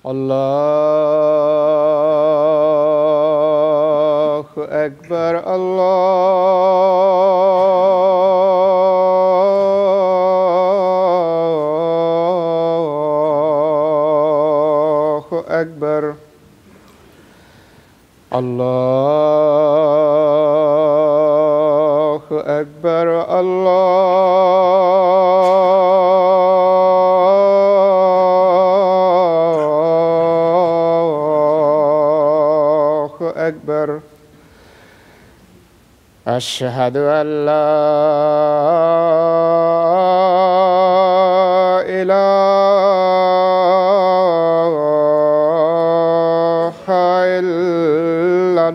Allahu Akbar, Allahu Akbar, Allahu Akbar, Allahu Akbar. Ashhadu an la ilaha illallah.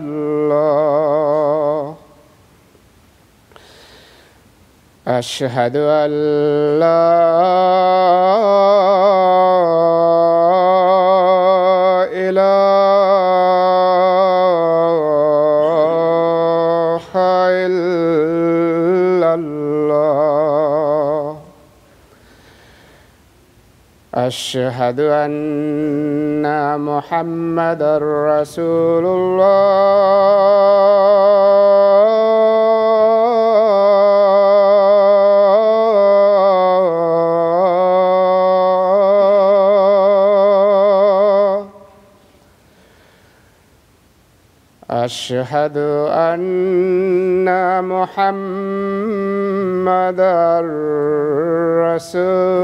Ashhadu an la ilaha illallah. Ashhadu anna Muhammadar Rasulullah. Ashhadu anna Muhammadar Rasulullah.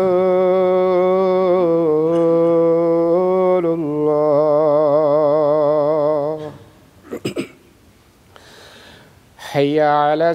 Hayya ala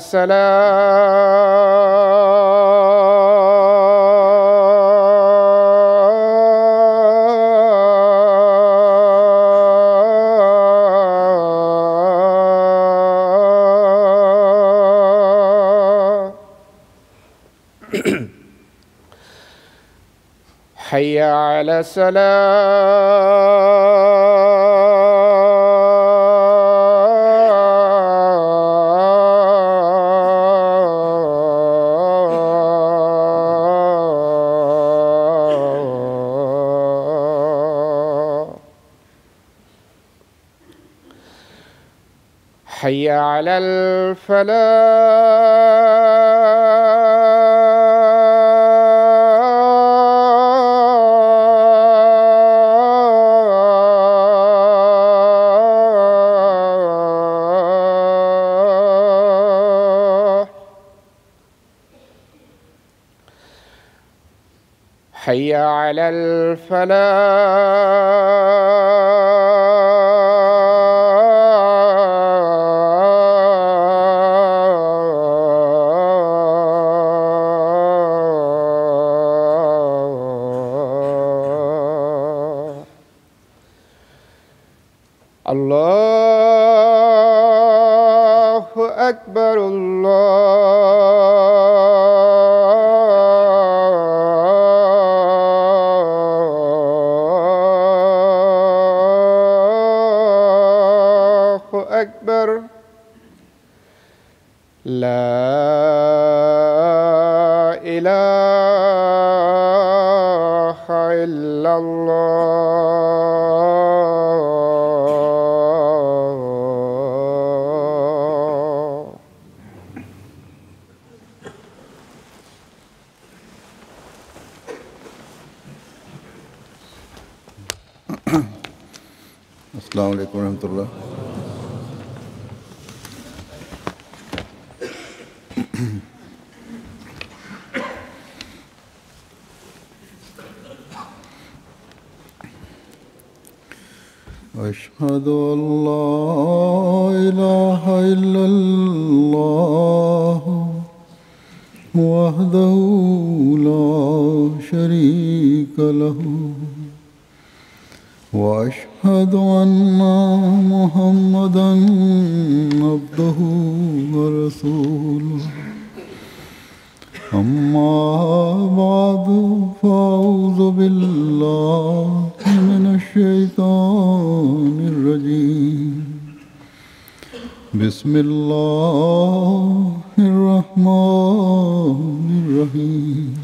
Hayya ala Hayya ala Hayya ala Allahu Akbar, Allahu Akbar. La ilaha illallah. Assalamu alaikum warahmatullah. أشهد أن لا إله إلا الله وحده لا شريك له وأشهد أن محمدا عبده ورسوله. أما بعد فأعوذ بالله من الشيطان الرجيم. بسم الله الرحمن الرحيم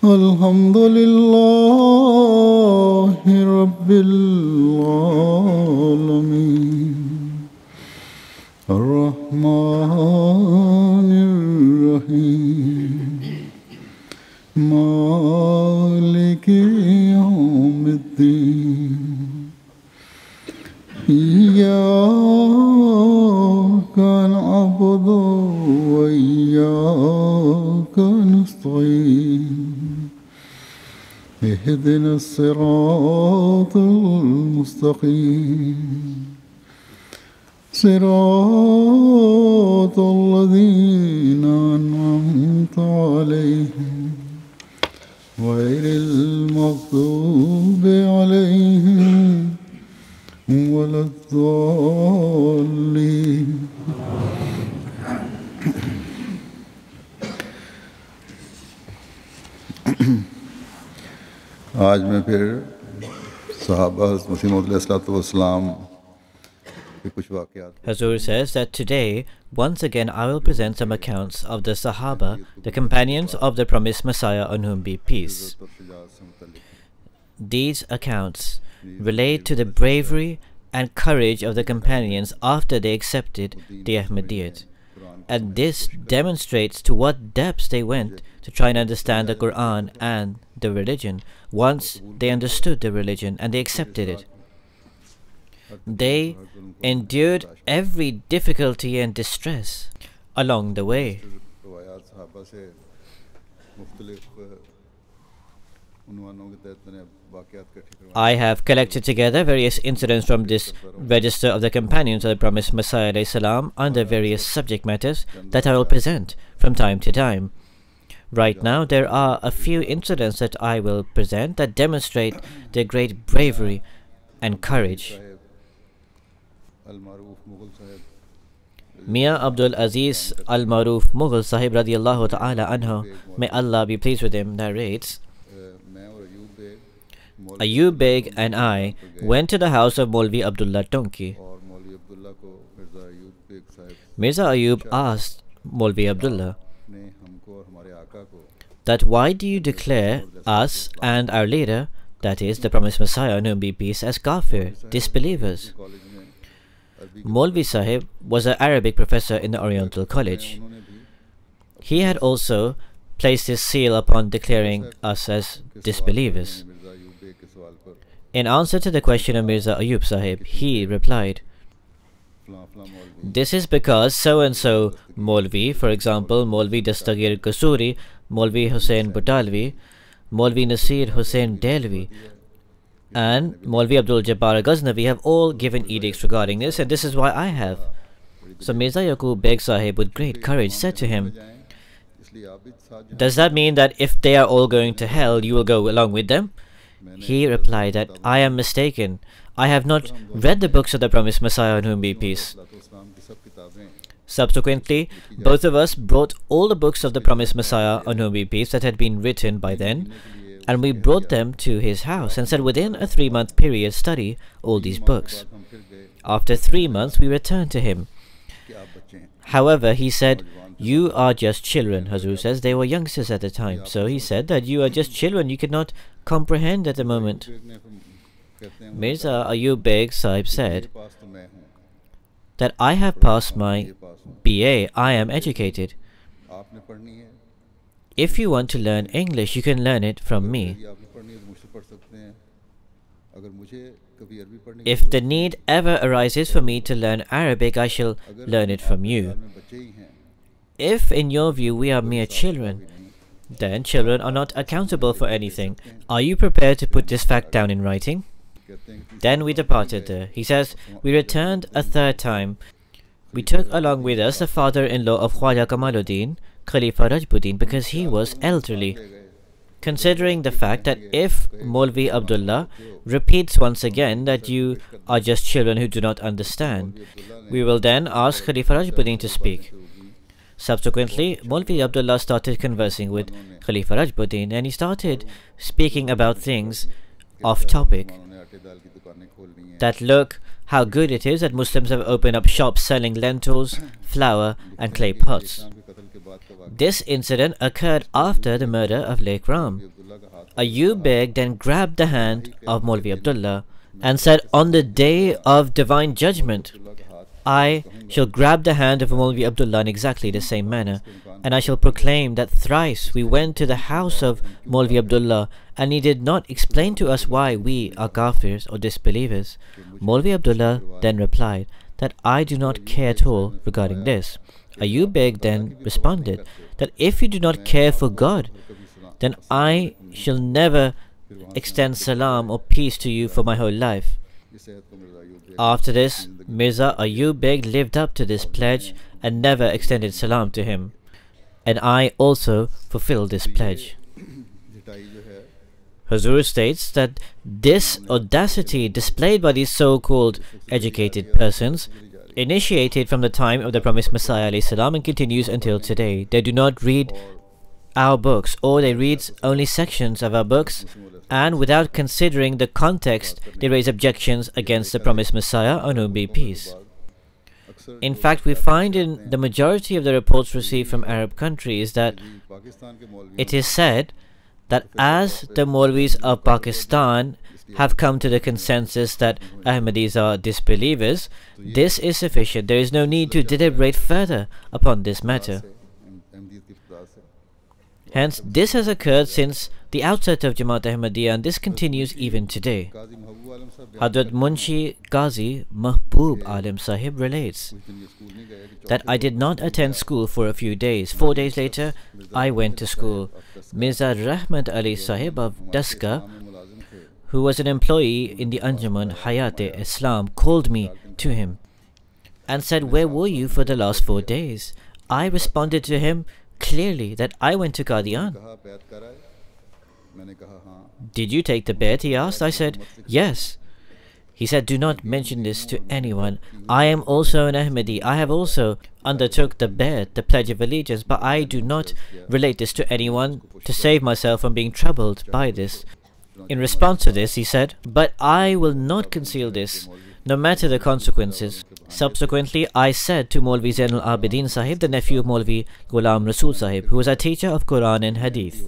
الحمد لله رب العالمين الرحمن الرحيم مالك يوم الدين إياك نعبد وإياك نستعين اهدنا الصراط المستقيم صراط الذين أنعمت عليهم غير المغضوب عليهم ولا الضالين आज मैं फिर सहाबा मसीह मौद अलैहिस्सलाम के कुछ वाक़यात Hazur says that today, once again, I will present some accounts of the Sahaba, the companions of the promised Messiah on whom be peace. These accounts relate to the bravery and courage of the companions after they accepted the Ahmadiyyat. And this demonstrates to what depths they went to try and understand the Quran and the religion. Once they understood the religion and they accepted it, they endured every difficulty and distress along the way. I have collected together various incidents from this register of the companions of the promised Messiah ﷺ under various subject matters that I will present from time to time. Right now, there are a few incidents that I will present that demonstrate their great bravery and courage. Mia Abdul Aziz Al-Maruf Mughal Sahib radiyallahu ta'ala anhu, may Allah be pleased with him, narrates, Ayub Beg and I went to the house of Maulvi Abdullah Tonki. Mirza Ayub asked Maulvi Abdullah that why do you declare us and our leader, that is the promised Messiah on whom be peace, as kafir, disbelievers? Maulvi Sahib was an Arabic professor in the Oriental College. He had also placed his seal upon declaring us as disbelievers. In answer to the question of Mirza Ayub Sahib, he replied, this is because so-and-so Maulvi, for example, Maulvi Dastagir Kasuri, Maulvi Hussain Butalvi, Maulvi Nasir Hussain Delvi, and Maulvi Abdul Jabbar Ghaznavi have all given edicts regarding this, and this is why I have. So Mirza Yaqub Beg Sahib with great courage said to him, does that mean that if they are all going to hell, you will go along with them? He replied that I am mistaken. I have not read the books of the promised Messiah on whom be peace. Subsequently, both of us brought all the books of the promised Messiah on whom be peace that had been written by then, and we brought them to his house and said within a 3-month period study all these books. After 3 months we returned to him. However, he said, you are just children. Hazur says they were youngsters at the time. So he said that you are just children, you cannot comprehend at the moment. Mirza Ayub Beg Sahib said that I have passed my BA, I am educated. If you want to learn English, you can learn it from me. If the need ever arises for me to learn Arabic, I shall learn it from you. If in your view we are mere children, then children are not accountable for anything. Are you prepared to put this fact down in writing? Then we departed there. He says, we returned a 3rd time. We took along with us the father-in-law of Khwaja Kamaluddin, Khalifa Rajbuddin, because he was elderly. Considering the fact that if Maulvi Abdullah repeats once again that you are just children who do not understand, we will then ask Khalifa Rajbuddin to speak. Subsequently, Maulvi Abdullah started conversing with Khalifa Rajbuddin, and he started speaking about things off topic that look how good it is that Muslims have opened up shops selling lentils, flour, and clay pots. This incident occurred after the murder of Lake Ram. Ayub Beg then grabbed the hand of Maulvi Abdullah and said, "On the day of divine judgment, I shall grab the hand of Maulvi Abdullah in exactly the same manner, and I shall proclaim that thrice we went to the house of Maulvi Abdullah, and he did not explain to us why we are kafirs or disbelievers." Maulvi Abdullah then replied that I do not care at all regarding this. Ayub Beg then responded that if you do not care for God, then I shall never extend salam or peace to you for my whole life. After this, Mirza Ayub Beg lived up to this pledge and never extended salam to him, and I also fulfilled this pledge. Hazur states that this audacity displayed by these so-called educated persons initiated from the time of the promised Messiah ﷺ and continues until today. They do not read our books, or they read only sections of our books, and without considering the context, they raise objections against the promised Messiah, on whom be peace. In fact, we find in the majority of the reports received from Arab countries that it is said that as the Maulvis of Pakistan have come to the consensus that Ahmadis are disbelievers, this is sufficient. There is no need to deliberate further upon this matter. Hence, this has occurred since the outset of Jamaat Ahmadiyya, and this continues even today. Hadhrat Munshi Qazi Mahbub Alim Sahib relates that I did not attend school for a few days. 4 days later, I went to school. Mirza Rahmat Ali Sahib of Daska, who was an employee in the Anjuman Hayat-e-Islam, called me to him and said, "Where were you for the last 4 days?" I responded to him clearly that I went to Qadian. "Did you take the bet?" he asked. I said, "Yes." He said, "Do not mention this to anyone. I am also an Ahmadi. I have also undertook the bet, the Pledge of Allegiance, but I do not relate this to anyone to save myself from being troubled by this." In response to this, he said, "But I will not conceal this, no matter the consequences." Subsequently, I said to Maulvi Zainul Abidin Sahib, the nephew of Maulvi Ghulam Rasul Sahib, who was a teacher of Quran and Hadith,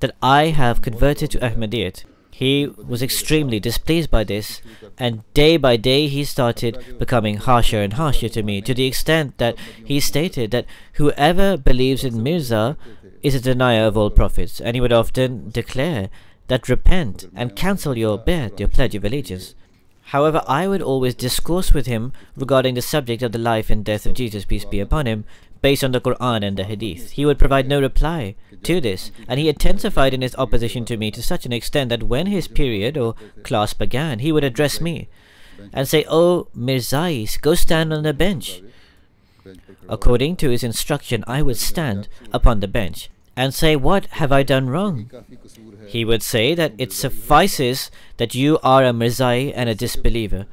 that I have converted to Ahmadiyyat. He was extremely displeased by this, and day by day he started becoming harsher and harsher to me, to the extent that he stated that whoever believes in Mirza is a denier of all prophets, and he would often declare that repent and cancel your bet, your Pledge of Allegiance. However, I would always discourse with him regarding the subject of the life and death of Jesus, peace be upon him, based on the Quran and the Hadith. He would provide no reply to this, and he intensified in his opposition to me to such an extent that when his period or class began, he would address me and say, "Oh, Mirzais, go stand on the bench." According to his instruction, I would stand upon the bench and say, "What have I done wrong?" He would say that it suffices that you are a Mirzai and a disbeliever.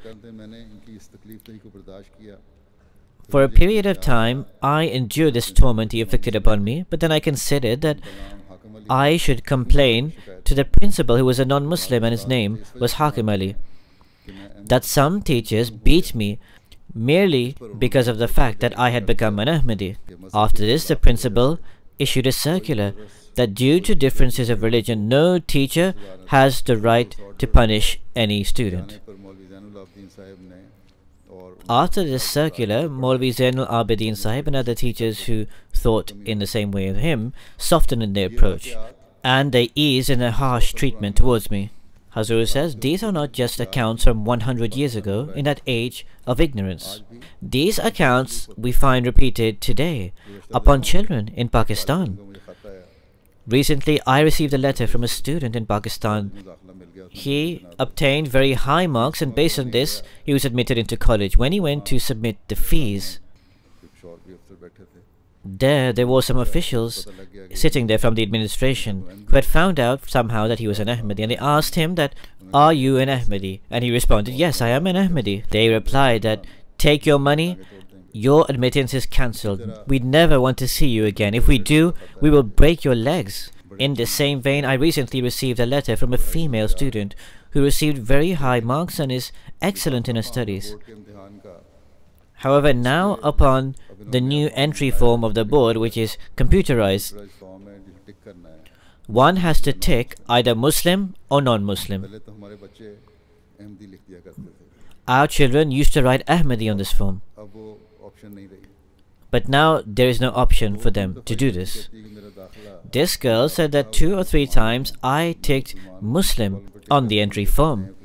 For a period of time, I endured this torment he inflicted upon me, but then I considered that I should complain to the principal, who was a non-Muslim and his name was Hakim Ali, that some teachers beat me merely because of the fact that I had become an Ahmadi. After this, the principal issued a circular that due to differences of religion, no teacher has the right to punish any student. After this circular, Maulvi Zainul Abidin Sahib and other teachers who thought in the same way as him softened in their approach, and they eased in their harsh treatment towards me. Hazur says, these are not just accounts from 100 years ago, in that age of ignorance. These accounts we find repeated today upon children in Pakistan. Recently, I received a letter from a student in Pakistan. He obtained very high marks, and based on this, he was admitted into college. When he went to submit the fees, there were some officials sitting there from the administration who had found out somehow that he was an Ahmadi, and they asked him that, "Are you an Ahmadi?" And he responded, "Yes, I am an Ahmadi." They replied that, "Take your money, your admittance is cancelled. We never want to see you again. If we do, we will break your legs." In the same vein, I recently received a letter from a female student who received very high marks and is excellent in her studies. However, now upon the new entry form of the board, which is computerized, one has to tick either Muslim or non-Muslim. Our children used to write Ahmadi on this form, but now there is no option for them to do this. This girl said that 2 or 3 times I ticked Muslim on the entry form,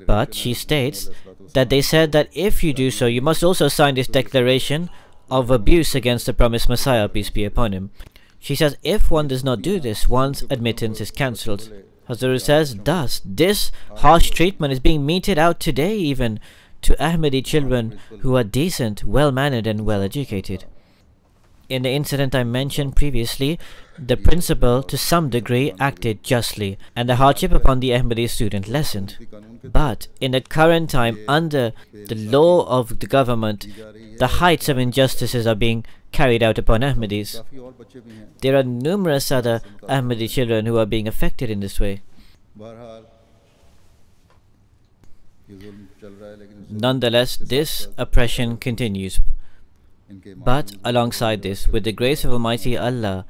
but she states that they said that if you do so, you must also sign this declaration of abuse against the promised Messiah, peace be upon him. She says if one does not do this, one's admittance is cancelled. Hadhrat says, thus, this harsh treatment is being meted out today even to Ahmadi children who are decent, well-mannered and well-educated. In the incident I mentioned previously, the principal to some degree acted justly, and the hardship upon the Ahmadi student lessened. But in the current time, under the law of the government, the heights of injustices are being carried out upon Ahmadis. There are numerous other Ahmadi children who are being affected in this way. Nonetheless, this oppression continues. But alongside this, with the grace of Almighty Allah,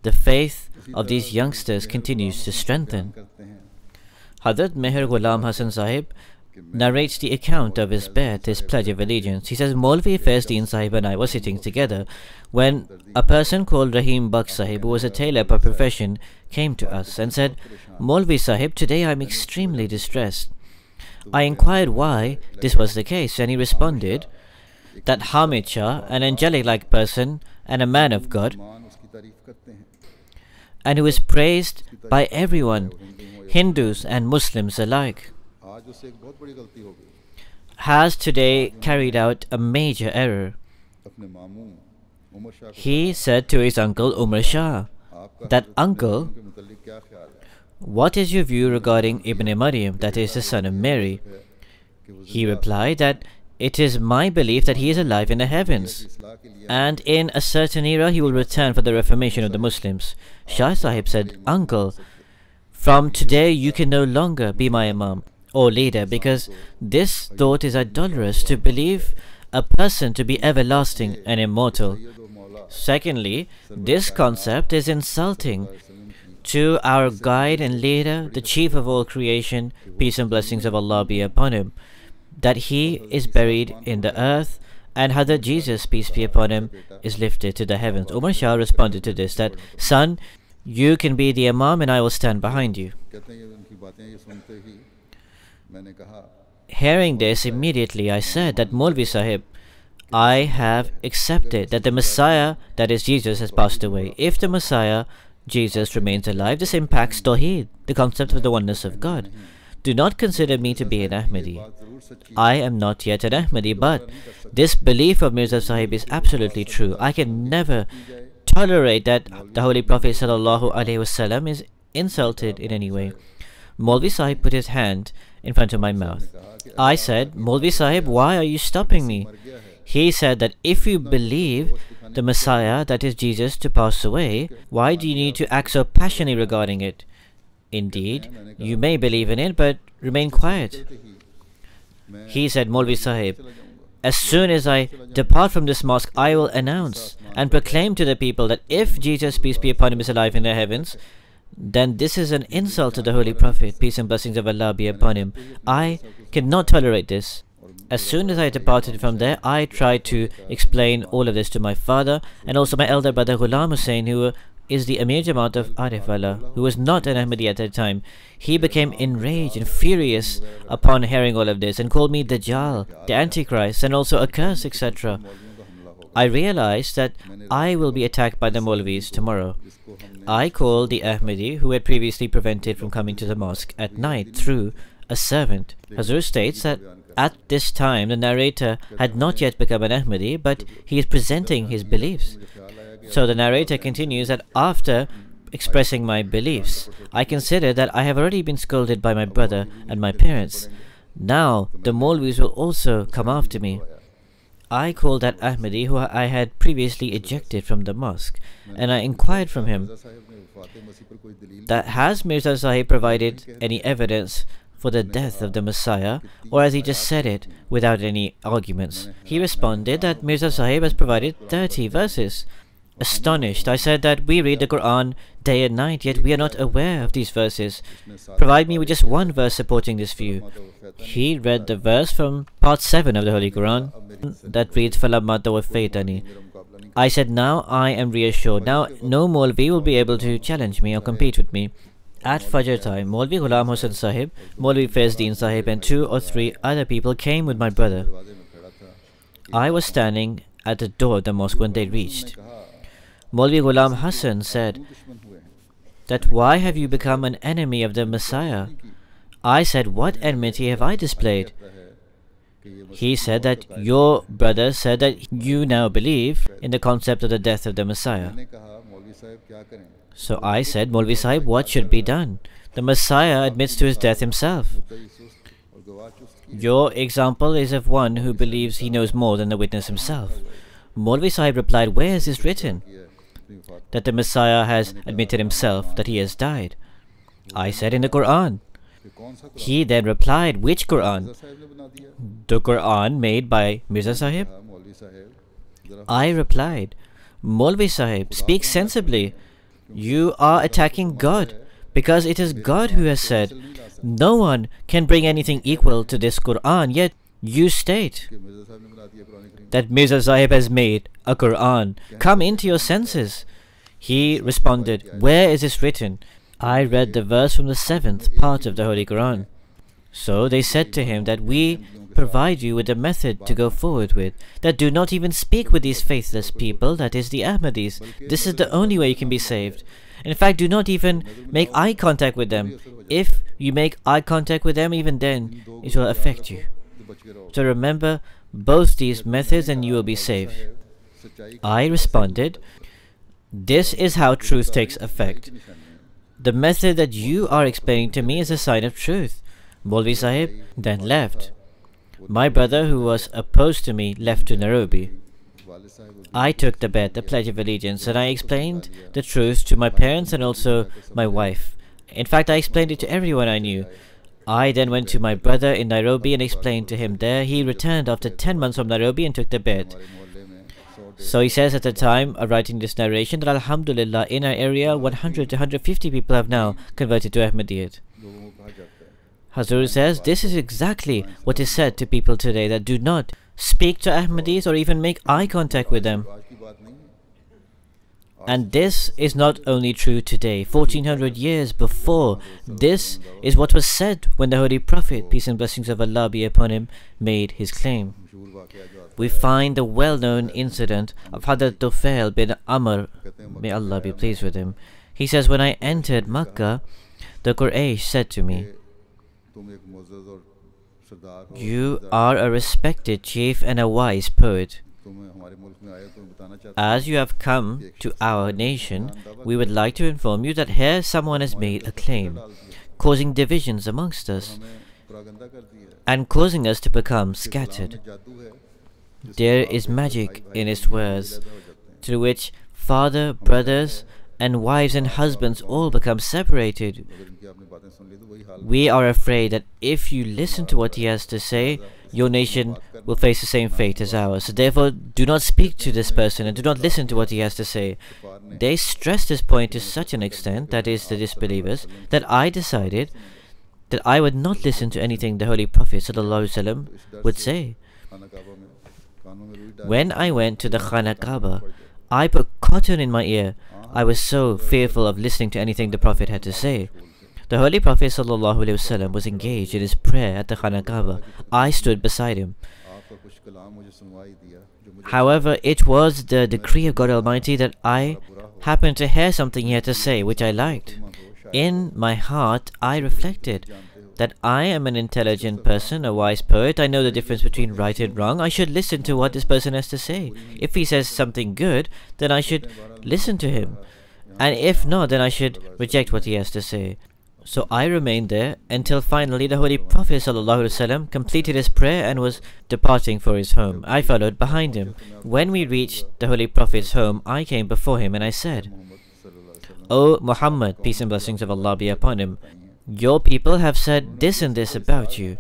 the faith of these youngsters continues to strengthen. Hadhrat Meher Ghulam Hasan Sahib narrates the account of his Bai'at, his pledge of allegiance. He says, Maulvi Faizdeen Sahib and I were sitting together when a person called Rahim Baksh Sahib, who was a tailor by profession, came to us and said, Maulvi Sahib, today I am extremely distressed. I inquired why this was the case, and he responded that Hamid Shah, an angelic-like person and a man of God, and who is praised by everyone, Hindus and Muslims alike, has today carried out a major error. He said to his uncle Umar Shah, that uncle, what is your view regarding Ibn Maryam, that is the son of Mary? He replied that it is my belief that he is alive in the heavens, and in a certain era he will return for the reformation of the Muslims. Shah Sahib said, uncle, from today you can no longer be my imam or leader, because this thought is idolatrous, to believe a person to be everlasting and immortal. Secondly, this concept is insulting to our guide and leader, the chief of all creation, peace and blessings of Allah be upon him, that he is buried in the earth, and Hadhrat Jesus, peace be upon him, is lifted to the heavens. Umar Shah responded to this, that, son, you can be the imam and I will stand behind you. Hearing this, immediately I said that, Maulvi Sahib, I have accepted that the Messiah, that is Jesus, has passed away. If the Messiah, Jesus, remains alive, this impacts Tawheed, the concept of the oneness of God. Do not consider me to be an Ahmadi. I am not yet an Ahmadi, but this belief of Mirza Sahib is absolutely true. I can never tolerate that the Holy Prophet ﷺ is insulted in any way. Maulvi Sahib put his hand in front of my mouth. I said, Maulvi Sahib, why are you stopping me? He said that if you believe the Messiah, that is Jesus, to pass away, why do you need to act so passionately regarding it? Indeed, you may believe in it, but remain quiet. He said, Maulvi Sahib, as soon as I depart from this mosque, I will announce and proclaim to the people that if Jesus, peace be upon him, is alive in the heavens, then this is an insult to the Holy Prophet, peace and blessings of Allah be upon him. I cannot tolerate this. As soon as I departed from there, I tried to explain all of this to my father and also my elder brother Ghulam Hussain, who is the Amir Jamaat of Arifwala, who was not an Ahmadi at that time. He became enraged and furious upon hearing all of this and called me Dajjal, the Antichrist, and also a curse, etc. I realized that I will be attacked by the Maulvis tomorrow. I called the Ahmadi who had previously prevented from coming to the mosque at night through a servant. Hadhrat states that at this time the narrator had not yet become an Ahmadi, but he is presenting his beliefs. So the narrator continues that after expressing my beliefs, I consider that I have already been scolded by my brother and my parents. Now the Maulvis will also come after me. I called that Ahmadi who I had previously ejected from the mosque, and I inquired from him that has Mirza Sahib provided any evidence for the death of the Messiah, or has he just said it without any arguments? He responded that Mirza Sahib has provided 30 verses. Astonished, I said that we read the Quran day and night, yet we are not aware of these verses. Provide me with just one verse supporting this view. He read the verse from part 7 of the Holy Quran that reads, فَلَمَّا تَوَفَّيْتَنِي. I said, now I am reassured. Now no Maulvi will be able to challenge me or compete with me. At Fajr time, Maulvi Ghulam Hussain Sahib, Maulvi Faizdeen Sahib and 2 or 3 other people came with my brother. I was standing at the door of the mosque when they reached. Maulvi Ghulam Hassan said that, why have you become an enemy of the Messiah? I said, what enmity have I displayed? He said that your brother said that you now believe in the concept of the death of the Messiah. So I said, Maulvi Sahib, what should be done? The Messiah admits to his death himself. Your example is of one who believes he knows more than the witness himself. Maulvi Sahib replied, where is this written? That the Messiah has admitted himself that he has died. I said, in the Quran. He then replied, which Quran? The Quran made by Mirza Sahib? I replied, Maulvi Sahib, speak sensibly. You are attacking God, because it is God who has said, no one can bring anything equal to this Quran, yet you state that Mirza Sahib has made a Quran. Come into your senses. He responded, where is this written? I read the verse from the 7th part of the Holy Quran. So they said to him that we provide you with a method to go forward with, that do not even speak with these faithless people, that is the Ahmadis. This is the only way you can be saved. In fact, do not even make eye contact with them. If you make eye contact with them, even then it will affect you. So remember both these methods and you will be saved. I responded, this is how truth takes effect. The method that you are explaining to me is a sign of truth. Maulvi Sahib then left. My brother, who was opposed to me, left to Nairobi. I took the bet, the Pledge of Allegiance, and I explained the truth to my parents and also my wife. In fact, I explained it to everyone I knew. I then went to my brother in Nairobi and explained to him there. He returned after 10 months from Nairobi and took the bet. So he says at the time of writing this narration that Alhamdulillah, in our area 100 to 150 people have now converted to Ahmadiyyat. Hazur says this is exactly what is said to people today, that do not speak to Ahmadis or even make eye contact with them. And this is not only true today, 1400 years before, this is what was said when the Holy Prophet, peace and blessings of Allah be upon him, made his claim. We find the well-known incident of Hadhrat Tufail bin Amr, may Allah be pleased with him. He says, when I entered Makkah, the Quraysh said to me, you are a respected chief and a wise poet. As you have come to our nation, we would like to inform you that here someone has made a claim, causing divisions amongst us and causing us to become scattered. There is magic in his words, through which father, brothers, and wives and husbands all become separated. We are afraid that if you listen to what he has to say, your nation will face the same fate as ours. So therefore, do not speak to this person and do not listen to what he has to say. They stress this point to such an extent, that is the disbelievers, that I decided that I would not listen to anything the Holy Prophet ﷺ would say. When I went to the Khana Kaaba, I put cotton in my ear. I was so fearful of listening to anything the Prophet had to say. The Holy Prophet ﷺ was engaged in his prayer at the Khana Kaaba. I stood beside him. However, it was the decree of God Almighty that I happened to hear something he had to say which I liked. In my heart, I reflected that I am an intelligent person, a wise poet. I know the difference between right and wrong. I should listen to what this person has to say. If he says something good, then I should listen to him. And if not, then I should reject what he has to say. So I remained there until finally the Holy Prophet ﷺ completed his prayer and was departing for his home. I followed behind him. When we reached the Holy Prophet's home, I came before him and I said, O Muhammad, peace and blessings of Allah be upon him, your people have said this and this about you,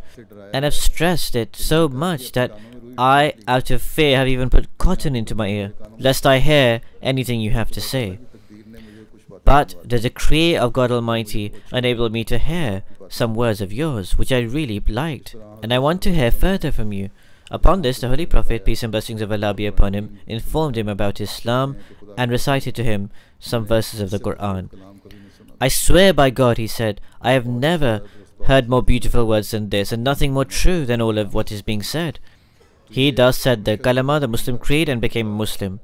and have stressed it so much that I, out of fear, have even put cotton into my ear, lest I hear anything you have to say. But the decree of God Almighty enabled me to hear some words of yours, which I really liked, and I want to hear further from you. Upon this, the Holy Prophet, peace and blessings of Allah be upon him, informed him about Islam and recited to him some verses of the Quran. I swear by God, he said, I have never heard more beautiful words than this, and nothing more true than all of what is being said. He thus said the Kalama, the Muslim creed, and became a Muslim.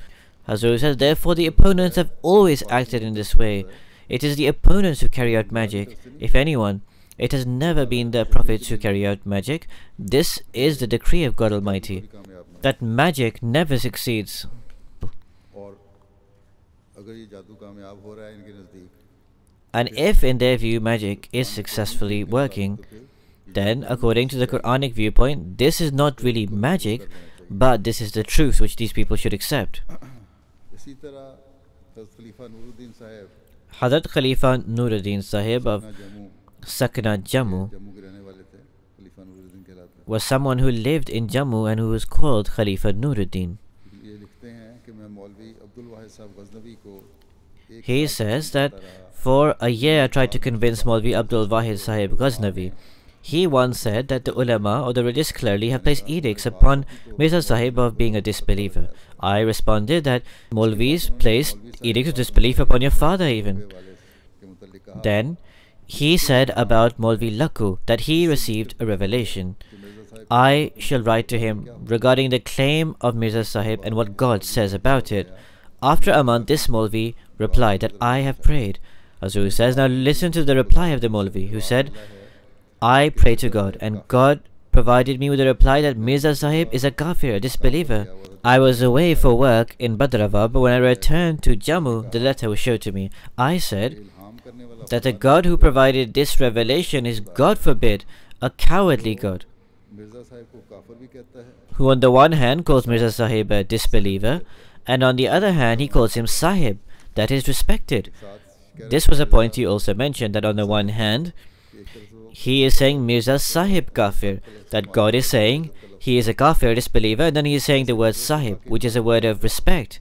Hadhrat says, therefore the opponents have always acted in this way. It is the opponents who carry out magic, if anyone. It has never been the prophets who carry out magic. This is the decree of God Almighty, that magic never succeeds. And if in their view magic is successfully working, then according to the Quranic viewpoint, this is not really magic, but this is the truth which these people should accept. Hadhrat Khalifa Nuruddin Sahib of Sakna Jammu was someone who lived in Jammu and who was called Khalifa Nuruddin. He says that for a year I tried to convince Maulvi Abdul Wahid Sahib Ghaznavi. He once said that the ulama or the religious clergy have placed edicts upon Mirza Sahib of being a disbeliever. I responded that Maulvis placed edicts of disbelief upon your father even. Then he said about Maulvi Lakku that he received a revelation. I shall write to him regarding the claim of Mirza Sahib and what God says about it. After a month, this Maulvi replied that I have prayed. Hazur says, now listen to the reply of the Maulvi, who said, I pray to God, and God provided me with a reply that Mirza Sahib is a kafir, a disbeliever. I was away for work in Badravah, but when I returned to Jammu, the letter was shown to me. I said that the God who provided this revelation is, God forbid, a cowardly God, who on the one hand calls Mirza Sahib a disbeliever, and on the other hand he calls him Sahib, that is respected. This was a point he also mentioned, that on the one hand he is saying Mirza Sahib kafir, that God is saying he is a kafir, disbeliever, and then he is saying the word Sahib, which is a word of respect.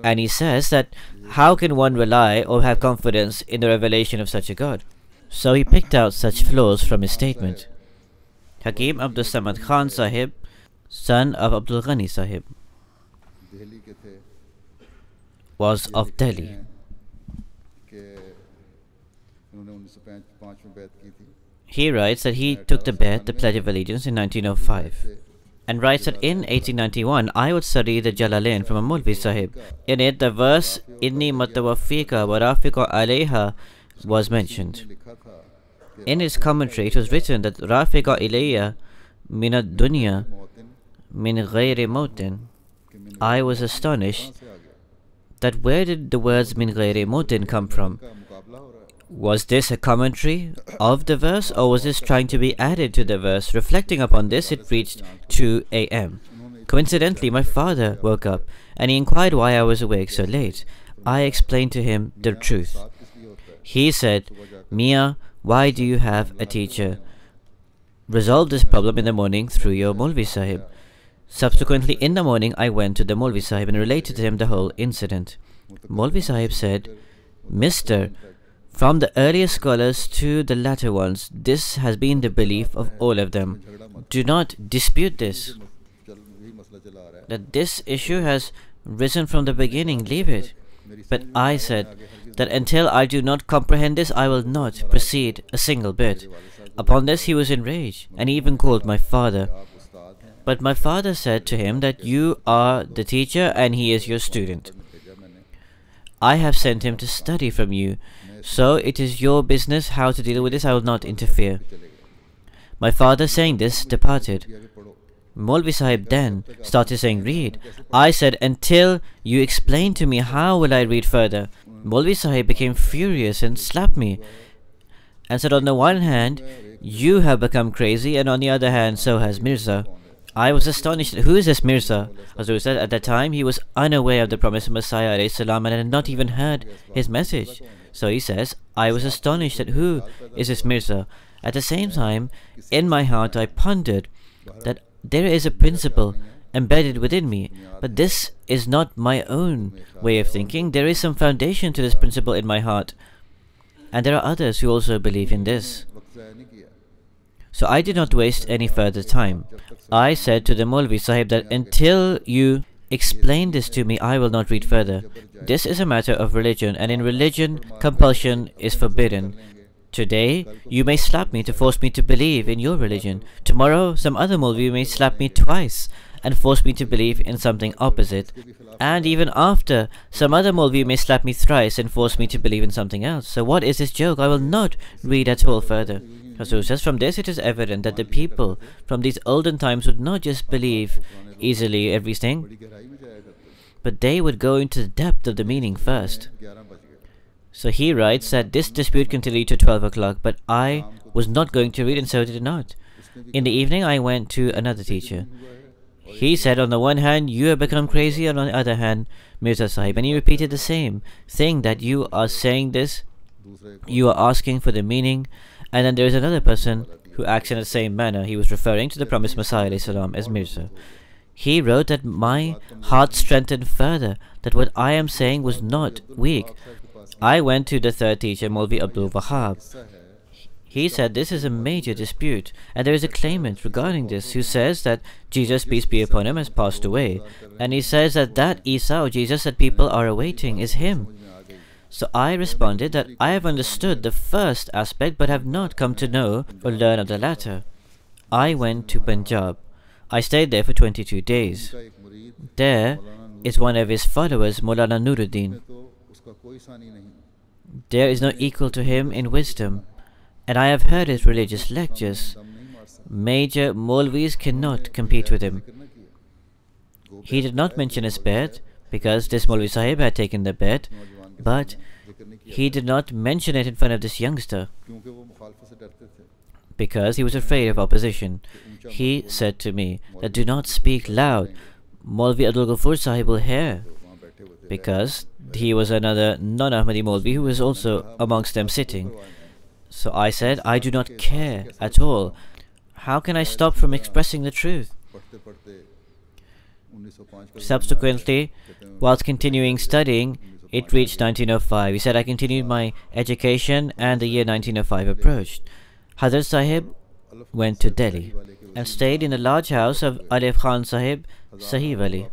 And he says that how can one rely or have confidence in the revelation of such a God? So he picked out such flaws from his statement. Hakim Abdul Samad Khan Sahib, son of Abdul Ghani Sahib, was of Delhi. He writes that he took the Bayt, the Pledge of Allegiance, in 1905, and writes that in 1891 I would study the Jalalain from a Maulvi Sahib. In it, the verse Inni Matawaffika wa Rafiqa Alayha was mentioned. In his commentary, it was written that Rafiqa Ilayya Minad Dunya Min Ghayri Mautin. I was astonished that where did the words Min Ghayri Mautin come from? Was this a commentary of the verse, or was this trying to be added to the verse? Reflecting upon this, it reached 2 a.m. Coincidentally, my father woke up and he inquired why I was awake so late. I explained to him the truth. He said, Mia, why do you have a teacher? Resolve this problem in the morning through your Maulvi Sahib. Subsequently, in the morning, I went to the Maulvi Sahib and related to him the whole incident. Maulvi Sahib said, Mister, from the earliest scholars to the latter ones, this has been the belief of all of them. Do not dispute this. That this issue has risen from the beginning, leave it. But I said that until I do not comprehend this, I will not proceed a single bit. Upon this he was enraged, and he even called my father. But my father said to him that you are the teacher and he is your student. I have sent him to study from you, so it is your business how to deal with this. I will not interfere. My father, saying this, departed. Maulvi Sahib then started saying, read. I said, until you explain to me, how will I read further? Maulvi Sahib became furious and slapped me and said, on the one hand, you have become crazy, and on the other hand, so has Mirza. I was astonished. Who is this Mirza? Hazrat said at that time he was unaware of the promised Messiah ﷺ and had not even heard his message. So he says, I was astonished at who is this Mirza. At the same time, in my heart I pondered that there is a principle embedded within me, but this is not my own way of thinking. There is some foundation to this principle in my heart, and there are others who also believe in this. So I did not waste any further time. I said to the Maulvi Sahib that until you explain this to me, I will not read further. This is a matter of religion, and in religion, compulsion is forbidden. Today, you may slap me to force me to believe in your religion. Tomorrow, some other Maulvi may slap me twice and force me to believe in something opposite. And even after, some other Maulvi may slap me thrice and force me to believe in something else. So what is this joke? I will not read at all further. Hazrat says, from this it is evident that the people from these olden times would not just believe easily everything, but they would go into the depth of the meaning first. So he writes that this dispute continued to 12 o'clock, but I was not going to read, and so did not. In the evening I went to another teacher. He said, on the one hand, you have become crazy, and on the other hand, Mirza Sahib. And he repeated the same thing, that you are saying this, you are asking for the meaning, and then there is another person who acts in the same manner. He was referring to the promised Messiah ﷺ as Mirza. He wrote that my heart strengthened further, that what I am saying was not weak. I went to the third teacher, Maulvi Abdul Wahab. He said this is a major dispute, and there is a claimant regarding this who says that Jesus, peace be upon him, has passed away. And he says that Isa or Jesus that people are awaiting is him. So I responded that I have understood the first aspect but have not come to know or learn of the latter. I went to Punjab. I stayed there for 22 days. There is one of his followers, Maulana Nuruddin. There is no equal to him in wisdom, and I have heard his religious lectures. Major Maulvis cannot compete with him. He did not mention his bet, because this Maulvi Sahib had taken the bet, but he did not mention it in front of this youngster, because he was afraid of opposition. He said to me that do not speak loud. Maulvi Abdul Ghaffur Sahib will hear, because he was another non-Ahmadi Maulvi who was also amongst them sitting. So I said, I do not care at all. How can I stop from expressing the truth? Subsequently, whilst continuing studying, it reached 1905. He said, I continued my education and the year 1905 approached. Hadhrat Sahib went to Delhi and stayed in the large house of Alif Khan Sahib, Sahib Ali.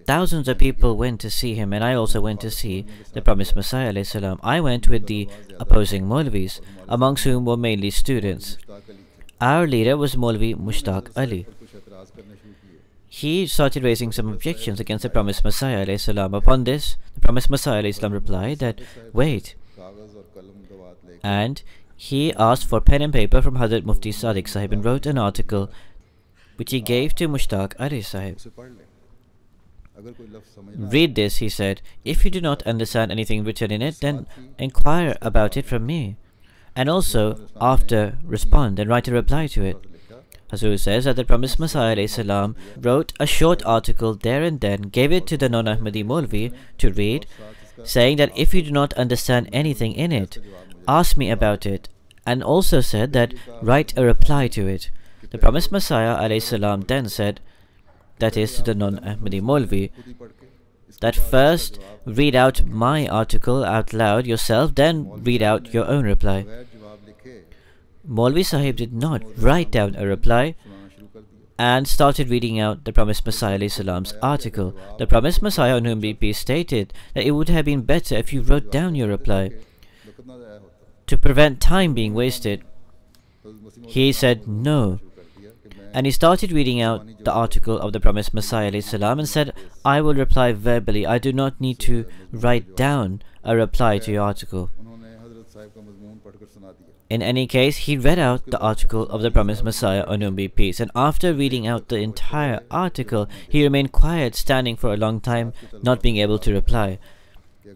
Thousands of people went to see him, and I also went to see the promised Messiah ﷺ. I went with the opposing Maulvis, amongst whom were mainly students. Our leader was Maulvi Mushtaq Ali. He started raising some objections against the promised Messiah ﷺ. Upon this, the promised Messiah ﷺ replied that, wait. And he asked for pen and paper from Hadhrat Mufti Sadiq Sahib and wrote an article which he gave to Mushtaq Ali Sahib. Read this, he said. If you do not understand anything written in it, then inquire about it from me. And also, after, respond and write a reply to it. Hazur says that the promised Messiah ﷺ wrote a short article there and then, gave it to the non-Ahmadi Maulvi to read, saying that if you do not understand anything in it, ask me about it, and also said that write a reply to it. The promised Messiah ﷺ then said, that is to the non-Ahmadi Maulvi, that first read out my article out loud yourself, then read out your own reply. Maulvi Sahib did not write down a reply and started reading out the promised Messiah ﷺ's article. The promised Messiah on whom be peace stated that it would have been better if you wrote down your reply to prevent time being wasted. He said no. And he started reading out the article of the promised Messiah ﷺ and said, I will reply verbally. I do not need to write down a reply to your article. In any case, he read out the article of the promised Messiah on whom be peace, and after reading out the entire article, he remained quiet, standing for a long time, not being able to reply.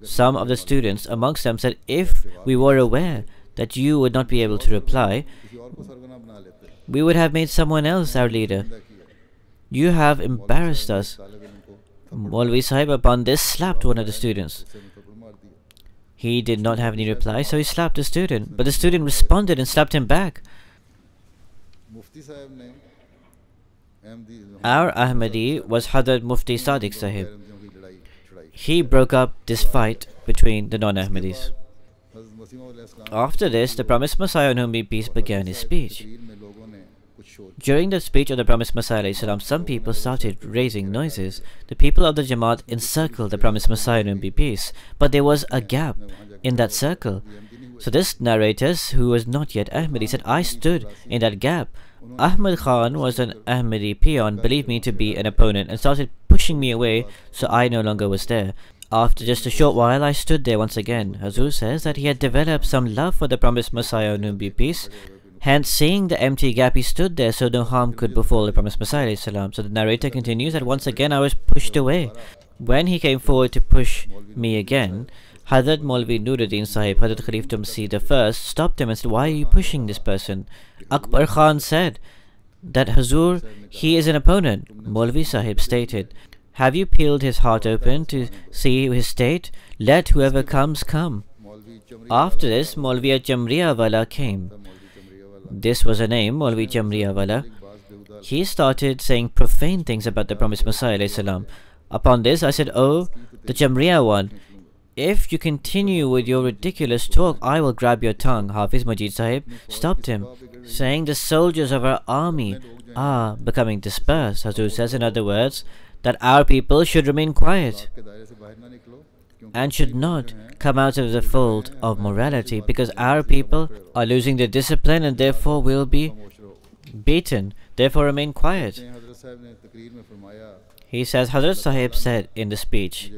Some of the students amongst them said, if we were aware that you would not be able to reply, we would have made someone else our leader. You have embarrassed us. Maulvi Sahib upon this slapped one of the students. He did not have any reply, so he slapped the student. But the student responded and slapped him back. Our Ahmadi was Hadhrat Mufti Sadiq Sahib. He broke up this fight between the non-Ahmadis. After this, the promised Messiah on whom be peace began his speech. During the speech of the promised Messiah, some people started raising noises. The people of the Jamaat encircled the promised Messiah on whom be peace, but there was a gap in that circle. So this narrator, who was not yet Ahmadi, said, I stood in that gap. Ahmad Khan was an Ahmadi peon, believed me to be an opponent, and started pushing me away, so I no longer was there. After just a short while, I stood there once again. Hazur says that he had developed some love for the promised Messiah on whom be peace. Hence, seeing the empty gap, he stood there so no harm could befall the promised Messiah. So the narrator continues that once again I was pushed away. When he came forward to push me again, Hadhrat Maulvi Nuruddin Sahib, Hadhrat Khalifah Masih I, stopped him and said, why are you pushing this person? Akbar Khan said that Hazur, he is an opponent. Maulvi Sahib stated, have you peeled his heart open to see his state? Let whoever comes come. After this, Maulvi Jamriya Wala came. This was a name, Maulvi Jamriya Wala. He started saying profane things about the promised Messiah. Upon this, I said, oh, the Jamriya one, if you continue with your ridiculous talk, I will grab your tongue. Hafiz Majid Sahib stopped him, saying the soldiers of our army are becoming dispersed. Hazur says, in other words, that our people should remain quiet and should not come out of the fold of morality, because our people are losing their discipline and therefore will be beaten. Therefore remain quiet. He says, Hadhrat Sahib said in the speech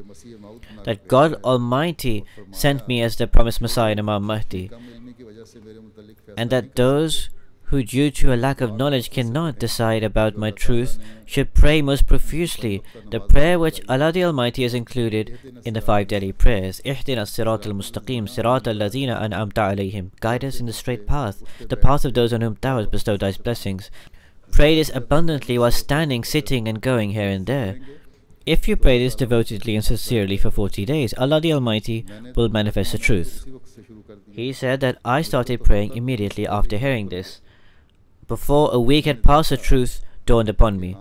that God Almighty sent me as the promised Messiah Imam Mahdi, and that those who due to a lack of knowledge cannot decide about my truth should pray most profusely the prayer which Allah the Almighty has included in the 5 daily prayers. Ihdina sirat al-mustaqim, sirat al-ladhina an'amta alayhim. Guide us in the straight path, the path of those on whom Thou hast bestowed Thy blessings. Pray this abundantly while standing, sitting and going here and there. If you pray this devotedly and sincerely for 40 days, Allah the Almighty will manifest the truth. He said that I started praying immediately after hearing this. Before a week had passed, the truth dawned upon me.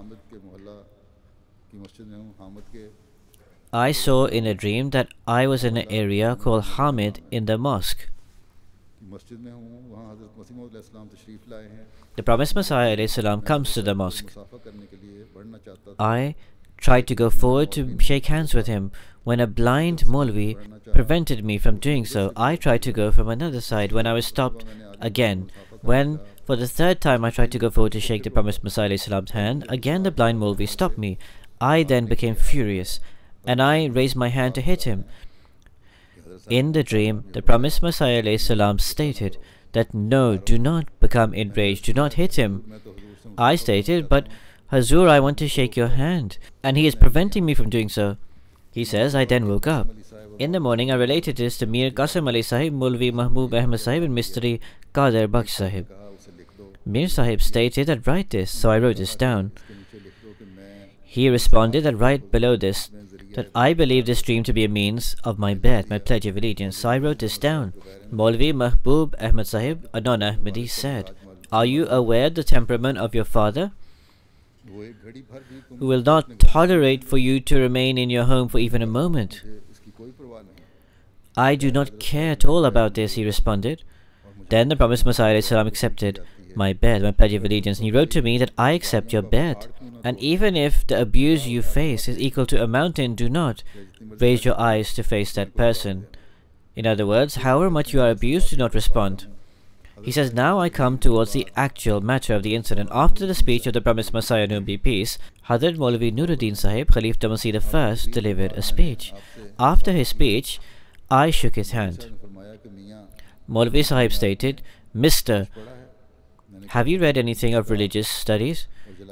I saw in a dream that I was in an area called Hamid in the mosque. The promised Messiah ﷺ comes to the mosque. I tried to go forward to shake hands with him when a blind Maulvi prevented me from doing so. I tried to go from another side when I was stopped again. When for the 3rd time I tried to go forward to shake the promised Messiah ﷺ's hand, again the blind Maulvi stopped me. I then became furious and I raised my hand to hit him. In the dream, the promised Messiah ﷺ stated that no, do not become enraged, do not hit him. I stated, but Hazur, I want to shake your hand, and he is preventing me from doing so. He says, I then woke up. In the morning, I related this to Mir Qasim Ali Sahib, Maulvi Mahbub Ahmad Sahib, and Mistri Qadir Baksh Sahib. Mir Sahib stated that write this, so I wrote this down. He responded that write below this, that I believe this dream to be a means of my bet, my pledge of allegiance. So I wrote this down. Maulvi Mahbub Ahmad Sahib, a non-Ahmadi, said, are you aware the temperament of your father, who will not tolerate for you to remain in your home for even a moment? I do not care at all about this, he responded. Then the promised Messiah ﷺ accepted my bet, my pledge of allegiance, and he wrote to me that I accept your bet. And even if the abuse you face is equal to a mountain, do not raise your eyes to face that person. In other words, however much you are abused, do not respond. He says, now I come towards the actual matter of the incident. After the speech of the promised Messiah, on whom be peace, Hadhrat Maulvi Nuruddin Sahib, Khalifah Masih I, delivered a speech. After his speech, I shook his hand. Maulvi Sahib stated, Mr. Have you read anything of religious studies?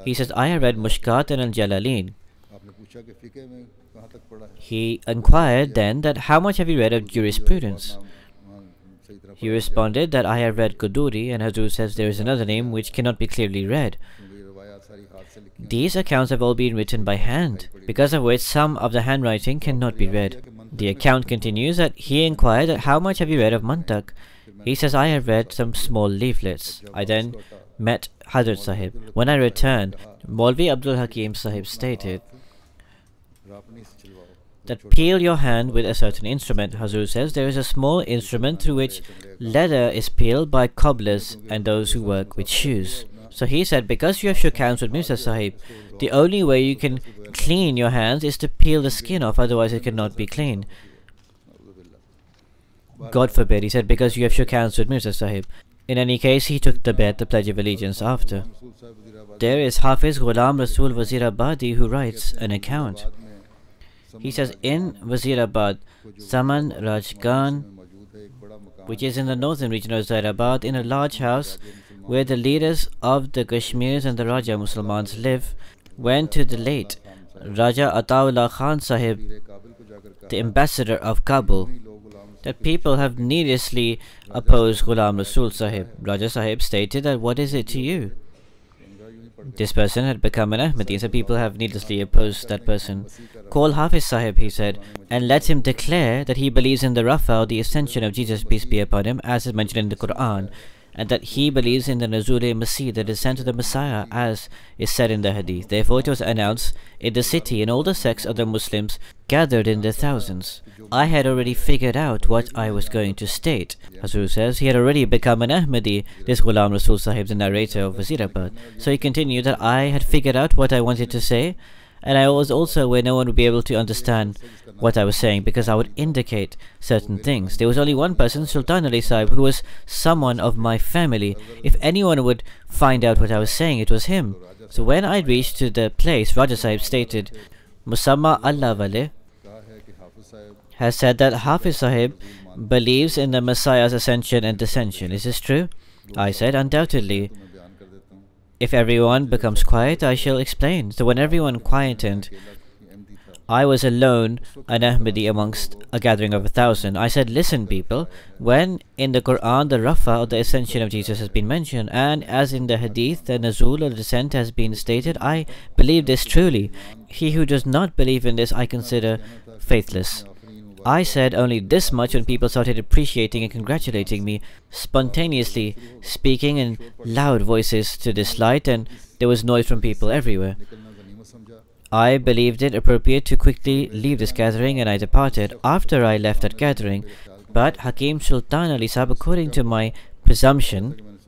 He says, I have read Mushkat and Al-Jalalain. He inquired then that how much have you read of jurisprudence? He responded that I have read Quduri, and Hazur says there is another name which cannot be clearly read. These accounts have all been written by hand, because of which some of the handwriting cannot be read. The account continues that he inquired that how much have you read of Mantak? He says, I have read some small leaflets. I then met Hadhrat Sahib. When I returned, Maulvi Abdul Hakim Sahib stated that peel your hand with a certain instrument. Hazur says there is a small instrument through which leather is peeled by cobblers and those who work with shoes. So he said, because you have shook hands with Mirza Sahib, the only way you can clean your hands is to peel the skin off, otherwise it cannot be clean. God forbid, he said, because you have shook hands with Mirza Sahib. In any case, he took the bet, the Pledge of Allegiance, after. There is Hafiz Ghulam Rasul Wazirabadi who writes an account. He says, in Wazirabad, Saman Rajgan, which is in the northern region of Wazirabad, in a large house where the leaders of the Kashmirs and the Raja Muslimans live, went to the late Raja Ataullah Khan Sahib, the ambassador of Kabul, that people have needlessly opposed Ghulam Rasul Sahib. Raja Sahib stated that, what is it to you? This person had become an Ahmadi, so people have needlessly opposed that person. Call Hafiz Sahib, he said, and let him declare that he believes in the Rafa, the ascension of Jesus, peace be upon him, as is mentioned in the Quran, and that he believes in the Nuzul-e-Masih, the descent of the Messiah, as is said in the Hadith. Therefore it was announced in the city, and all the sects of the Muslims gathered in their thousands. I had already figured out what I was going to state. Hazur says he had already become an Ahmadi, this Ghulam Rasul Sahib, the narrator of Wazirabad. So he continued that I had figured out what I wanted to say, and I was also where no one would be able to understand what I was saying, because I would indicate certain things. There was only one person, Sultan Ali Sahib, who was someone of my family. If anyone would find out what I was saying, it was him. So when I reached to the place, Raja Sahib stated, Musamma Allah Wale has said that Hafiz Sahib believes in the Messiah's ascension and descension. Is this true? I said, undoubtedly. If everyone becomes quiet, I shall explain. So when everyone quietened, I was alone, an Ahmadi amongst a gathering of 1,000. I said, listen people, when in the Quran the Rafa, or the ascension of Jesus, has been mentioned, and as in the Hadith the Nuzul, or the descent, has been stated, I believe this truly. He who does not believe in this I consider faithless. I said only this much when people started appreciating and congratulating me, spontaneously speaking in loud voices to this light, and there was noise from people everywhere. I believed it appropriate to quickly leave this gathering, and I departed after I left that gathering. But Hakim Sultan Ali Sahib, according to my presumption,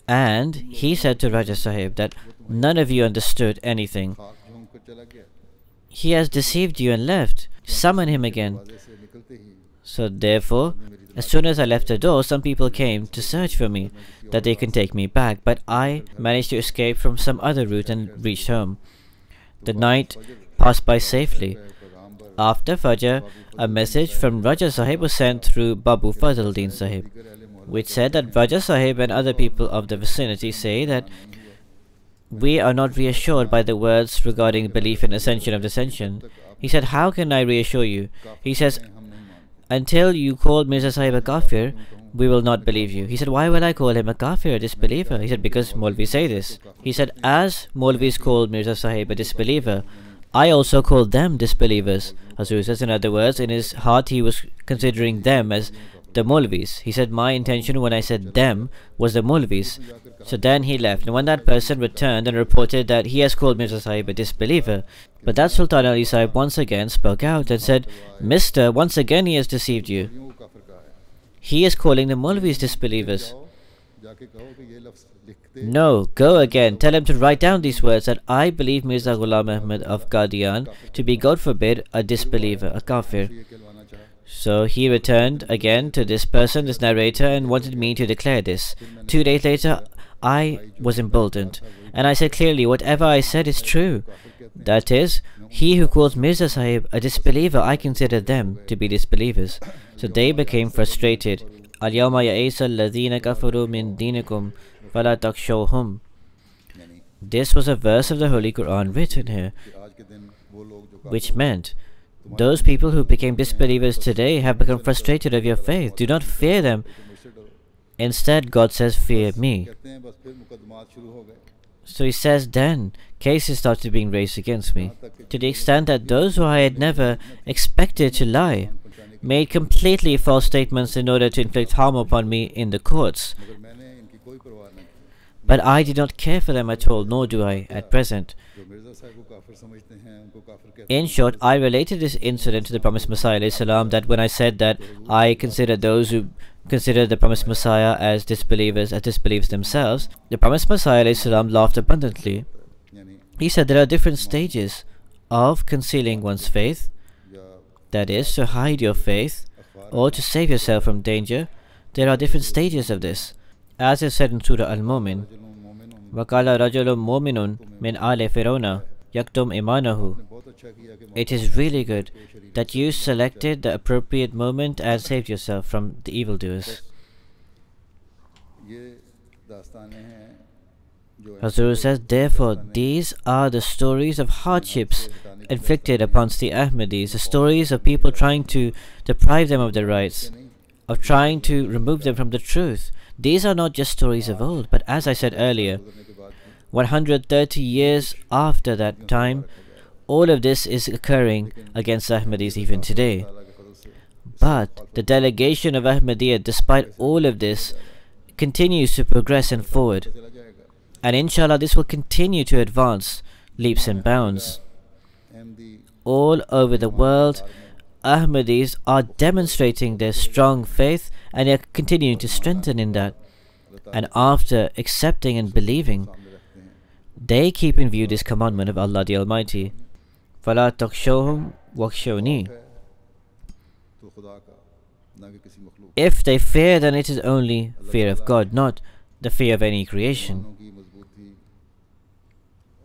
and he said to Raja Sahib that none of you understood anything. He has deceived you and left. Summon him again. So therefore, as soon as I left the door, some people came to search for me, that they can take me back, but I managed to escape from some other route and reached home. The night passed by safely. After Fajr, a message from Raja Sahib was sent through Babu Fazluddin Sahib, which said that Raja Sahib and other people of the vicinity say that we are not reassured by the words regarding belief in ascension of descension. He said, how can I reassure you? He says, until you call Mirza Sahib a kafir, we will not believe you. He said, why will I call him a kafir, a disbeliever? He said, because Maulvis say this. He said, as Maulvis called Mirza Sahib a disbeliever, I also called them disbelievers. Hazur says, in other words, in his heart he was considering them as the Maulvis. He said, my intention when I said them was the Maulvis. So then he left, and when that person returned and reported that he has called Mirza Sahib a disbeliever, but that Sultan Ali Sahib once again spoke out and said, Mister, once again he has deceived you. He is calling the Maulvis disbelievers. No, go again, tell him to write down these words, that I believe Mirza Ghulam Ahmad of Qadian to be, God forbid, a disbeliever, a kafir. So he returned again to this person, this narrator, and wanted me to declare this. 2 days later, I was emboldened, and I said clearly, whatever I said is true. That is, he who calls Mirza Sahib a disbeliever, I consider them to be disbelievers. So they became frustrated. Al-yawma ya'isa alladhina kafaru min dinikum fala takshawhum. This was a verse of the Holy Quran written here, which meant, those people who became disbelievers today have become frustrated of your faith. Do not fear them. Instead, God says, fear me. कहते हैं बस फिर मुकदमात शुरू हो गए So he says, then cases started being raised against me, to the extent that those who I had never expected to lie made completely false statements in order to inflict harm upon me in the courts. मगर मैंने इनकी कोई परवाह नहीं की But I did not care for them at all, nor do I at present. जो मिर्जा साहब को काफिर समझते हैं उनको काफिर कहते In short, I related this incident to the promised Messiah alayhi salam, that when I said that I consider those who consider the promised Messiah as disbelievers themselves, the promised Messiah alayhi salam laughed abundantly. हैं यानी He said there are different stages of concealing one's faith, या that is, to hide your faith or to save yourself from danger. There are different stages of this. As is said in Surah Al-Mu'min, وَقَالَ رَجُلٌ مُؤْمِنٌ مِنْ آلِ فِرْعَوْنَ يَكْتُمْ إِيمَانَهُ. बहुत अच्छा किया कि It is really good that you selected the appropriate moment and saved yourself from the evildoers. ये दास्तानें हैं जो Masroor says, therefore, these are the stories of hardships inflicted upon the Ahmadis, the stories of people trying to deprive them of their rights, of trying to remove them from the truth. These are not just stories of old, but as I said earlier, 130 years after that time, all of this is occurring against Ahmadis even today. But the delegation of Ahmadiyya, despite all of this, continues to progress and forward. And inshallah, this will continue to advance leaps and bounds. All over the world, Ahmadis are demonstrating their strong faith, and they are continuing to strengthen in that. And after accepting and believing, they keep in view this commandment of Allah the Almighty. فَلَا تَخْشَوْهُمْ وَخْشَوْنِي. तो खुदा का ना कि किसी मखलूक If they fear, then it is only fear of God, not the fear of any creation. की मजबूती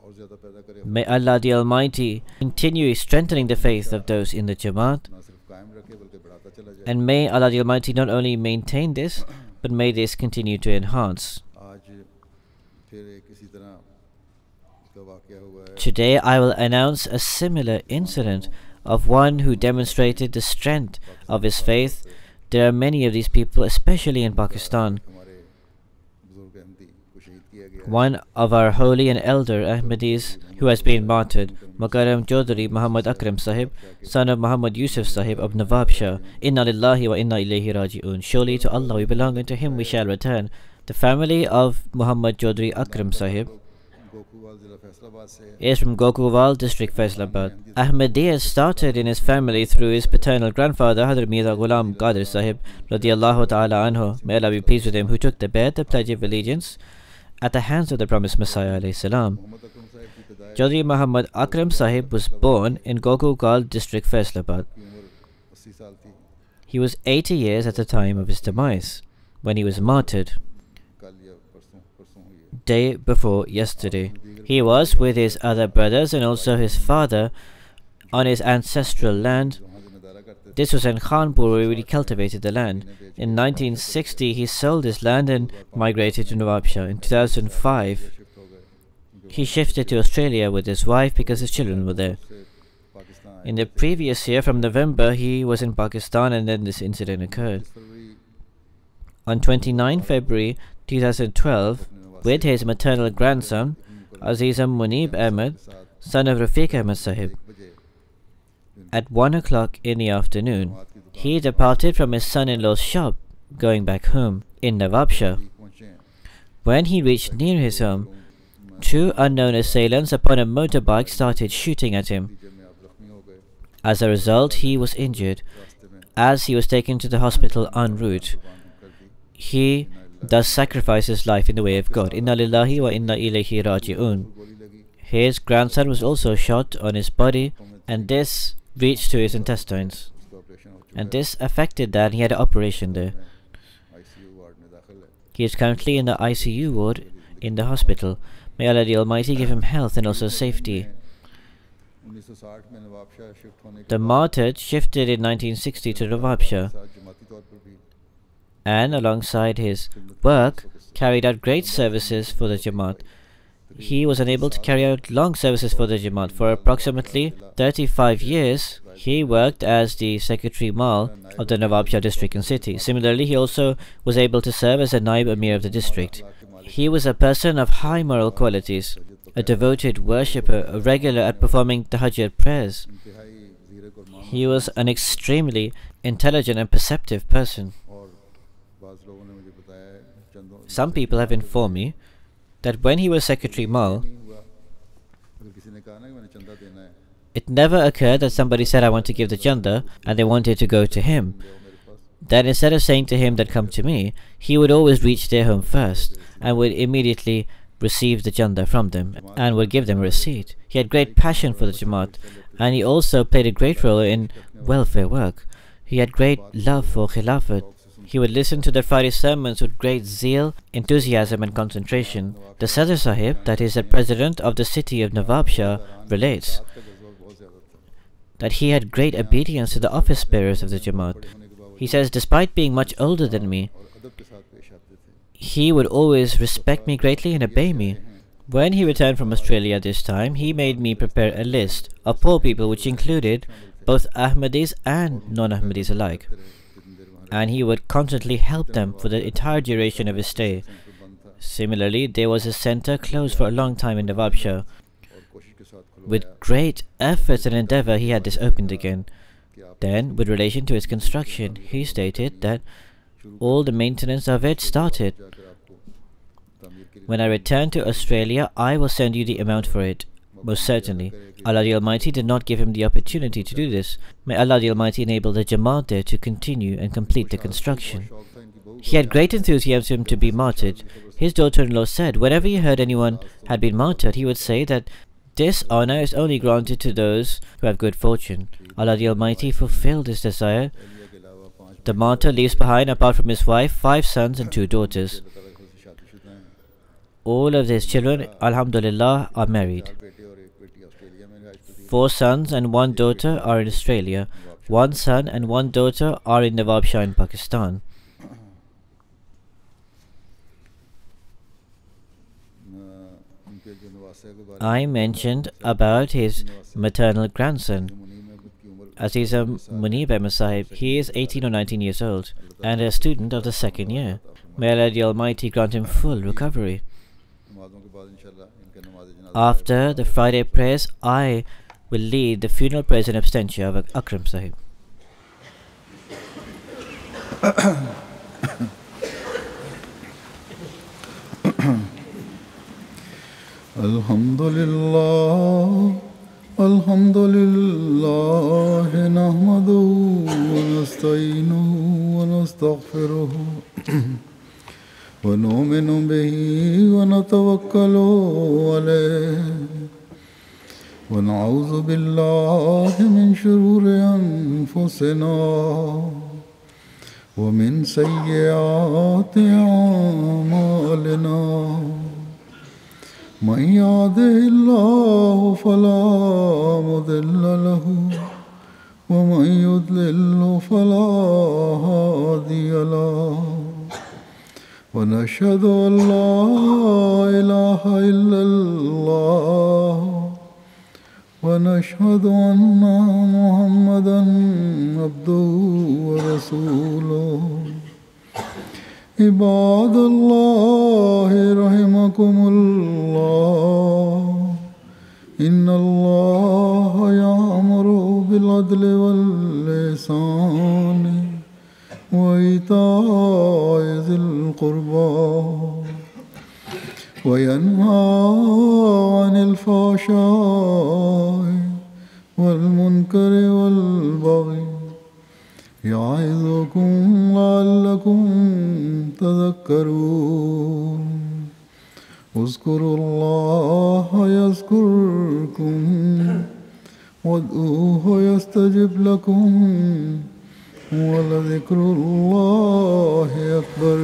और ज्यादा पैदा करे May Allah the Almighty continue strengthening the faith of those in the Jamaat, ना सिर्फ कायम रखे बल्कि बढ़ाता चला जाए and may Allah the Almighty not only maintain this, but may this continue to enhance. आज फिर एक इसी तरह इसका वाकया हुआ है Today I will announce a similar incident of one who demonstrated the strength of his faith. There are many of these people, especially in Pakistan. हमारे बुजुर्ग अहमदी को शहीद किया गया One of our holy and elder Ahmadis who has been martyred, Mukarram Chaudhry Muhammad Akram Sahib, son of Muhammad Yusuf Sahib of Nawabshah. Inna lillahi wa inna ilayhi raji'un. Surely to Allah we belong, and to Him we shall return. The family of Muhammad Chaudhry Akram Sahib गोकुवाल जिला फैसलाबाद से is from Gokuwal district, Faisalabad. Ahmadiyya started in his family through his paternal grandfather, Hadhrat Mirza Ghulam Qadir Sahib, radiyallahu ta'ala anhu, may Allah be pleased with him, who took the bed, the pledge of allegiance, at the hands of the promised Messiah alayhi salam. Mohammad Akram साहब की पैदाइश Chaudhry Muhammad Akram Sahib was born in Gokuwal district, Faisalabad. की उम्र 80 साल थी He was 80 years at the time of his demise, when he was martyred, कल या परसों परसों हुई है day before yesterday. He was with his other brothers and also his father on his ancestral land. वहाँ जिम्मेदारा करते थे This was in Khanpur, where he cultivated the land. In 1960, he sold his land and migrated to Nawabshah. In 2005, shift हो गए he shifted to Australia with his wife because his children were there. से Pakistan In the previous year, from November, he was in Pakistan, and then this incident occurred. February On 29 February 2012, with his maternal grandson, Azizam Munib Ahmad, son of Rafiq Ahmad Sahib, बजे at 1 o'clock in the afternoon, he departed from his son-in-law's shop, going back home in Nawabshah. पहुँचे हैं When he reached near his home, two unknown assailants upon a motorbike started shooting at him. जब में आप जख्मी हो गए As a result, he was injured. रास्ते में As he was taken to the hospital en route, बांध कर दी he thus sacrificed his life in the way of God. Inna lillahi wa inna ilayhi raji'un. गोली लगी His grandson was also shot on his body, and this reached to his intestines. उसका operation हो चुका And this affected that, and he had an operation there. है ICU ward में दाखिल है He is currently in the ICU ward in the hospital. May Allah the Almighty give him health and also safety. 1960 में Nawabshah shift होने के The martyred shifted in 1960 to Nawabshah, साथ जमाती तौर पर भी and alongside his work, carried out great services for the Jamaat. he was unable to carry out long services for the Jamaat. For approximately 35 years, he worked as the Secretary Mal of the Nawab Shah district and city. Similarly, he also was able to serve as a Naib Amir of the district. He was a person of high moral qualities, a devoted worshipper, a regular at performing tahajjud prayers. He was an extremely intelligent and perceptive person. Some people have informed me that when he was Secretary Mal, it never occurred that somebody said, "I want to give the chanda," and they wanted to go to him. Then instead of saying to him that come to me, he would always reach their home first and would immediately receive the chanda from them and would give them a receipt. He had great passion for the Jamaat, and he also played a great role in welfare work. He had great love for Khilafat. He would listen to the Friday sermons with great zeal, enthusiasm and concentration. The Sadr Sahib, that is the president of the city of Nawab Shah, relates that he had great obedience to the office bearers of the Jamaat. He says, despite being much older than me, he would always respect me greatly and obey me. When he returned from Australia this time, he made me prepare a list of poor people which included both Ahmadis and non-Ahmadis alike, and he would constantly help them for the entire duration of his stay. Similarly, there was a centre closed for a long time in Nawab Shah. With great efforts and endeavour, he had this opened again. Then, with relation to its construction, he stated that all the maintenance of it started. When I return to Australia, I will send you the amount for it. Most certainly. Allah the Almighty did not give him the opportunity to do this. May Allah the Almighty enable the Jamaat there to continue and complete the construction. He had great enthusiasm to be martyred. His daughter-in-law said, whenever he heard anyone had been martyred, he would say that this honor is only granted to those who have good fortune. Allah the Almighty fulfilled his desire. The martyr leaves behind, apart from his wife, 5 sons and 2 daughters. All of his children, alhamdulillah, are married. 4 sons and 1 daughter are in Australia. 1 son and 1 daughter are in Nawab Shah in Pakistan. I mentioned about his maternal grandson, Aziz Munib Ahmad Sahib. He is 18 or 19 years old and a student of the 2nd year. May Allah the Almighty grant him full recovery. After the Friday prayers, I will lead the funeral prayers and abstention of Akram Sahib. Alhamdulillah, alhamdulillah, nahmaduhu wa nasta'inuhu wa nastaghfiruhu wa nu'minu bihi wa natawakkalu alayhi wa na'udhu billahi min shururi anfusina wa min sayyiati a'malina. من يهده الله فلا مضل له ومن يضلل فلا هادي له ونشهد أن لا إله إلا الله ونشهد أن محمدا عبده ورسوله. عباد الله رحمكم الله إن الله يأمر بالعدل والإحسان وإيتاء ذي القربى وينهى عن الفحشاء والمنكر والبغي يعظكم لعلكم تذكرون. اذكروا الله يذكركم وادعوه يستجب لكم ولذكر الله أكبر.